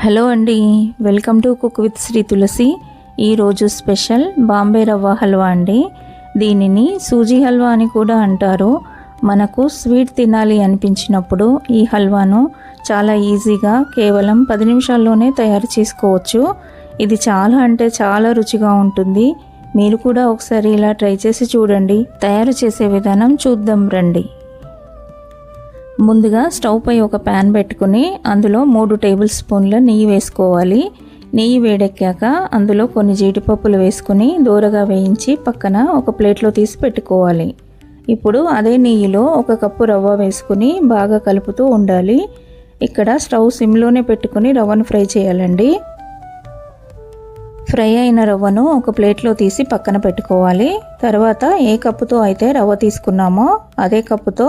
Hello అండి, welcome to cook with Shri Tulasi. ఈరోజు special Bombay రవ్వ హల్వా అండి. దీనిని సూజీ హల్వా అని కూడా అంటారు. మనకు స్వీట్ తినాలి అనిపించినప్పుడు ఈ హల్వాను చాలా ఈజీగా కేవలం 10 నిమిషాల్లోనే తయారు చేసుకోవచ్చు. ఇది చాలా అంటే చాలా రుచిగా ఉంటుంది. మీరు కూడా ఒకసారి ఇలా ట్రై చేసి చూడండి. తయారు చేసే విధానం చూద్దాం రండి. ముందుగా స్టవ్ పై ఒక ప్యాన్ పెట్టుకుని అందులో 3 టేబుల్ స్పూన్ల నెయ్యి వేసుకోవాలి. నెయ్యి వేడెక్కాక అందులో కొన్ని జీడిపప్పులు వేసుకుని దూరగా వేయించి పక్కన ఒక ప్లేట్లో తీసి పెట్టుకోవాలి. ఇప్పుడు అదే నెయ్యిలో 1 కప్పు రవ్వ వేసుకుని బాగా కలుపుతూ ఉండాలి. ఇక్కడ స్టవ్ సిమ్లోనే పెట్టుకుని రవ్వను ఫ్రై చేయాలండి. ఫ్రై అయిన రవ్వను ఒక ప్లేట్లో తీసి పక్కన పెట్టుకోవాలి. తర్వాత ఏ కప్పుతో అయితే రవ్వ తీసుకున్నామో అదే కప్పుతో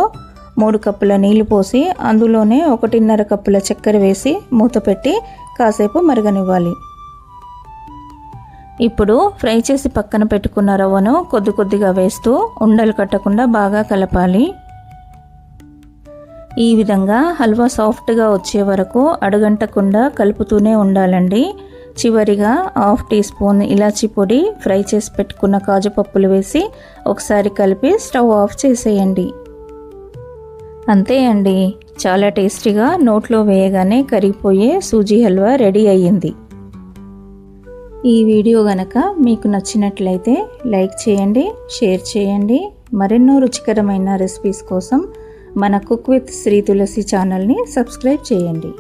3 కప్పుల నీళ్లు పోసి అందులోనే 1.5 కప్పుల చక్కెర వేసి మూత పెట్టి కాసేపు మరగనివ్వాలి. ఇప్పుడు ఫ్రై చేసి పక్కన పెట్టుకున్న రవ్వను కొద్ది కొద్దిగా వేస్తూ ఉండలు కట్టకుండా బాగా కలపాలి. ఈ విధంగా హల్వా సాఫ్ట్గా వచ్చే వరకు అడుగంటకుండా కలుపుతూనే ఉండాలండి. చివరిగా 1/2 టీ స్పూన్ ఇలాచీ పొడి, ఫ్రై చేసి పెట్టుకున్న కాజు పప్పులు వేసి ఒకసారి కలిపి స్టవ్ ఆఫ్ చేసేయండి. అంతే అండి, చాలా టేస్టీగా నోట్లో వేయగానే కరిగిపోయే సూజీ హల్వా రెడీ అయ్యింది. ఈ వీడియో గనక మీకు నచ్చినట్లయితే లైక్ చేయండి, షేర్ చేయండి. మరెన్నో రుచికరమైన రెసిపీస్ కోసం మన కుక్ విత్ శ్రీ తులసి ఛానల్ని సబ్స్క్రైబ్ చేయండి.